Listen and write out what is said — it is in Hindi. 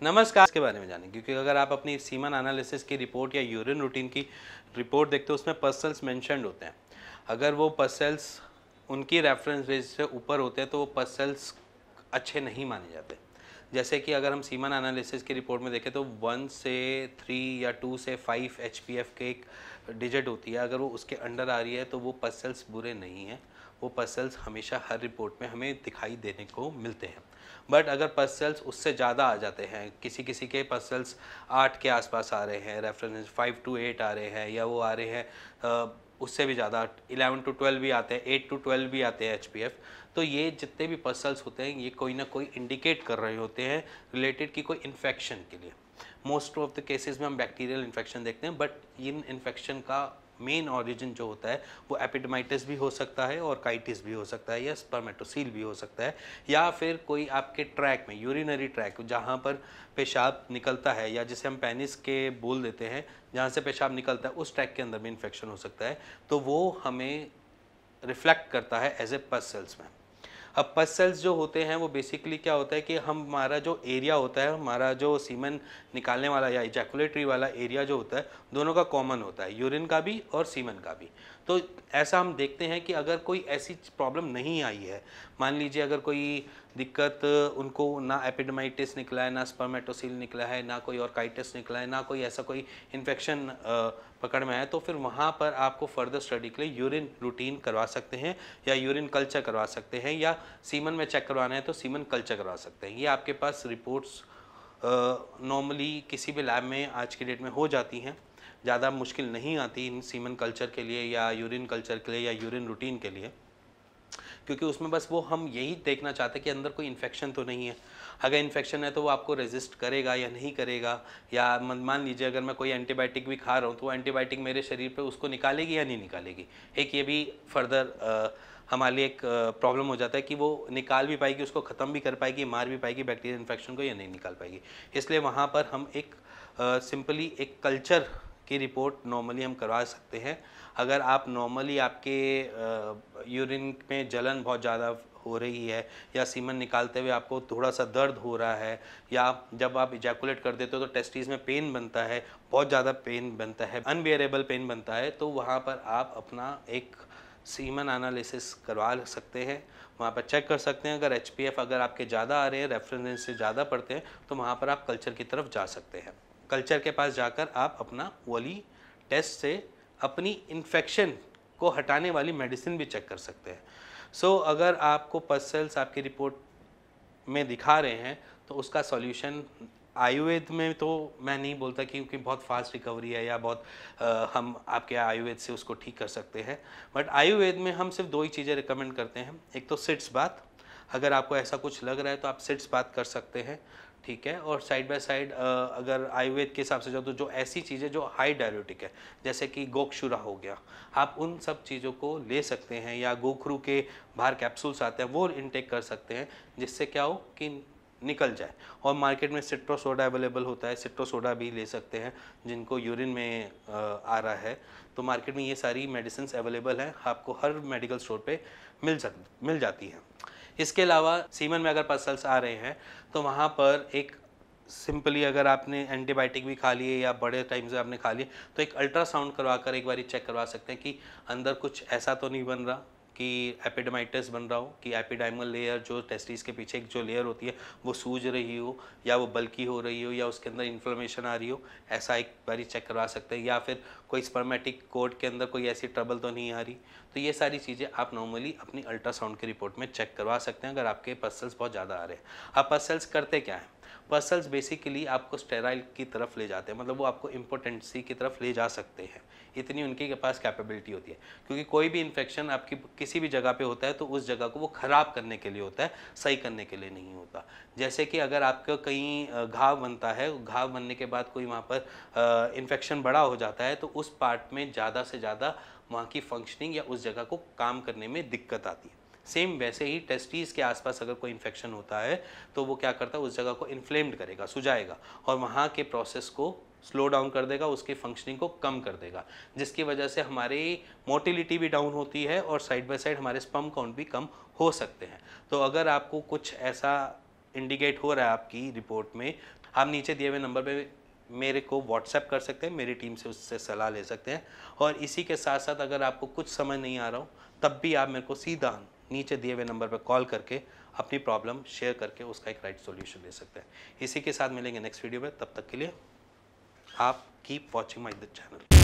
नमस्कार। इसके बारे में जानें, क्योंकि अगर आप अपनी सीमन एनालिसिस की रिपोर्ट या यूरिन रूटीन की रिपोर्ट देखते हो उसमें पसल्स मेंशन्ड होते हैं। अगर वो पसल्स उनकी रेफरेंस रेंज से ऊपर होते हैं तो वो पसल्स अच्छे नहीं माने जाते। जैसे कि अगर हम सीमन एनालिसिस की रिपोर्ट में देखें तो 1 से 3 या 2 से 5 एचपीएफ के एक डिजिट होती है। अगर वो उसके अंडर आ रही है तो वो पसल्स बुरे नहीं हैं, वो पसल्स हमेशा हर रिपोर्ट में हमें दिखाई देने को मिलते हैं। बट अगर पसल्स उससे ज़्यादा आ जाते हैं, किसी किसी के पसल्स 8 के आसपास आ रहे हैं, रेफरेंस 5 to 8 आ रहे हैं, या वो आ रहे हैं उससे भी ज़्यादा 11 to 12 भी आते हैं, 8 to 12 भी आते हैं एचपीएफ, तो ये जितने भी पसल्स होते हैं ये कोई ना कोई इंडिकेट कर रहे होते हैं रिलेटेड की कोई इन्फेक्शन के लिए। मोस्ट ऑफ द केसेस में हम बैक्टीरियल इन्फेक्शन देखते हैं, बट इन इन्फेक्शन का मेन ऑरिजिन जो होता है वो एपिडेमाइटिस भी हो सकता है और काइटिस भी हो सकता है या स्पर्मेटोसील भी हो सकता है, या फिर कोई आपके ट्रैक में यूरिनरी ट्रैक जहाँ पर पेशाब निकलता है या जिसे हम पेनिस के बोल देते हैं, जहाँ से पेशाब निकलता है उस ट्रैक के अंदर भी इन्फेक्शन हो सकता है, तो वो हमें रिफ्लेक्ट करता है एज ए पस सेल्स में। अब पस सेल्स जो होते हैं वो बेसिकली क्या होता है कि हमारा जो एरिया होता है, हमारा जो सीमन निकालने वाला या इजैकुलेटरी वाला एरिया जो होता है, दोनों का कॉमन होता है, यूरिन का भी और सीमन का भी। तो ऐसा हम देखते हैं कि अगर कोई ऐसी प्रॉब्लम नहीं आई है, मान लीजिए अगर कोई दिक्कत उनको ना एपिडेमाइटिस निकला है, ना स्पर्मेटोसील निकला है, ना कोई ऑर्काइटिस निकला है, ना कोई ऐसा कोई इन्फेक्शन पकड़ में है, तो फिर वहाँ पर आपको फर्दर स्टडी के लिए यूरिन रूटीन करवा सकते हैं या यूरिन कल्चर करवा सकते हैं, या सीमन में चेक करवाना है तो सीमन कल्चर करवा सकते हैं। ये आपके पास रिपोर्ट्स नॉर्मली किसी भी लैब में आज की डेट में हो जाती हैं, ज़्यादा मुश्किल नहीं आती इन सीमन कल्चर के लिए या यूरिन कल्चर के लिए या यूरिन रूटीन के लिए, क्योंकि उसमें बस वो हम यही देखना चाहते हैं कि अंदर कोई इन्फेक्शन तो नहीं है। अगर इन्फेक्शन है तो वो आपको रेजिस्ट करेगा या नहीं करेगा, या मान लीजिए अगर मैं कोई एंटीबायोटिक भी खा रहा हूँ तो वो एंटीबायोटिक मेरे शरीर पे उसको निकालेगी या नहीं निकालेगी। एक ये भी फर्दर हमारे लिए एक प्रॉब्लम हो जाता है कि वो निकाल भी पाएगी, उसको ख़त्म भी कर पाएगी, मार भी पाएगी बैक्टीरियल इन्फेक्शन को, या नहीं निकाल पाएगी। इसलिए वहाँ पर हम एक सिंपली एक कल्चर की रिपोर्ट नॉर्मली हम करवा सकते हैं। अगर आप नॉर्मली आपके यूरिन में जलन बहुत ज़्यादा हो रही है, या सीमन निकालते हुए आपको थोड़ा सा दर्द हो रहा है, या जब आप इजैकुलेट कर देते हो तो टेस्टिस में पेन बनता है, बहुत ज़्यादा पेन बनता है, अनबियरेबल पेन बनता है, तो वहाँ पर आप अपना एक सीमन एनालिसिस करवा सकते हैं। वहाँ पर चेक कर सकते हैं। अगर एचपीएफ अगर आपके ज़्यादा आ रहे हैं, रेफरेंस से ज़्यादा पड़ते हैं, तो वहाँ पर आप कल्चर की तरफ जा सकते हैं। कल्चर के पास जाकर आप अपना वाली टेस्ट से अपनी इन्फेक्शन को हटाने वाली मेडिसिन भी चेक कर सकते हैं। सो अगर आपको पस सेल्स आपकी रिपोर्ट में दिखा रहे हैं तो उसका सॉल्यूशन आयुर्वेद में तो मैं नहीं बोलता, क्योंकि बहुत फास्ट रिकवरी है या बहुत हम आपके आयुर्वेद से उसको ठीक कर सकते हैं, बट आयुर्वेद में हम सिर्फ 2 ही चीज़ें रिकमेंड करते हैं। एक तो सिट्स बात, अगर आपको ऐसा कुछ लग रहा है तो आप सिट्स बात कर सकते हैं, ठीक है। और साइड बाय साइड अगर आयुर्वेद के हिसाब से जाओ तो जो ऐसी चीज़ें जो हाई डायरेटिक है, जैसे कि गोक्षुरा हो गया, आप उन सब चीज़ों को ले सकते हैं, या गोखरू के बाहर कैप्सूल्स आते हैं वो इनटेक कर सकते हैं, जिससे क्या हो कि निकल जाए। और मार्केट में सिट्रो सोडा अवेलेबल होता है, सिट्रो सोडा भी ले सकते हैं जिनको यूरिन में आ रहा है। तो मार्केट में ये सारी मेडिसिन अवेलेबल हैं, आपको हर मेडिकल स्टोर पे मिल जाती हैं। इसके अलावा सीमन में अगर पसल्स आ रहे हैं तो वहाँ पर एक सिंपली अगर आपने एंटीबायोटिक भी खा लिए या बड़े टाइम से आपने खा लिए तो एक अल्ट्रासाउंड करवा कर एक बार चेक करवा सकते हैं कि अंदर कुछ ऐसा तो नहीं बन रहा कि एपिडेमाइटिस बन रहा हो, कि एपिडाइमल लेयर जो टेस्टिस के पीछे एक जो लेयर होती है वो सूज रही हो, या वो बल्की हो रही हो, या उसके अंदर इन्फ्लेमेशन आ रही हो, ऐसा एक बारी चेक करवा सकते हैं। या फिर कोई स्पर्मेटिक कोड के अंदर कोई ऐसी ट्रबल तो नहीं आ रही। तो ये सारी चीज़ें आप नॉर्मली अपनी अल्ट्रासाउंड की रिपोर्ट में चेक करवा सकते हैं अगर आपके पसल्स बहुत ज़्यादा आ रहे हैं। अब पसल्स करते क्या हैं? पसल्स बेसिकली आपको स्टेराइल की तरफ ले जाते हैं, मतलब वो आपको इम्पोटेंसी की तरफ ले जा सकते हैं, इतनी उनके पास कैपेबिलिटी होती है। क्योंकि कोई भी इन्फेक्शन आपकी किसी भी जगह पे होता है तो उस जगह को वो ख़राब करने के लिए होता है, सही करने के लिए नहीं होता। जैसे कि अगर आपका कहीं घाव बनता है, घाव बनने के बाद कोई वहाँ पर इन्फेक्शन बड़ा हो जाता है तो उस पार्ट में ज़्यादा से ज़्यादा वहाँ की फंक्शनिंग या उस जगह को काम करने में दिक्कत आती है। सेम वैसे ही टेस्टिस के आसपास अगर कोई इन्फेक्शन होता है तो वो क्या करता है, उस जगह को इन्फ्लेम्ड करेगा, सुजाएगा, और वहाँ के प्रोसेस को स्लो डाउन कर देगा, उसकी फंक्शनिंग को कम कर देगा, जिसकी वजह से हमारी मोटिलिटी भी डाउन होती है और साइड बाय साइड हमारे स्पर्म काउंट भी कम हो सकते हैं। तो अगर आपको कुछ ऐसा इंडिकेट हो रहा है आपकी रिपोर्ट में, आप नीचे दिए हुए नंबर पे मेरे को व्हाट्सएप कर सकते हैं, मेरी टीम से उससे सलाह ले सकते हैं। और इसी के साथ साथ अगर आपको कुछ समझ नहीं आ रहा हो तब भी आप मेरे को सीधा नीचे दिए हुए नंबर पर कॉल करके अपनी प्रॉब्लम शेयर करके उसका एक राइट सॉल्यूशन ले सकते हैं। इसी के साथ मिलेंगे नेक्स्ट वीडियो में, तब तक के लिए आप कीप वॉचिंग माय चैनल।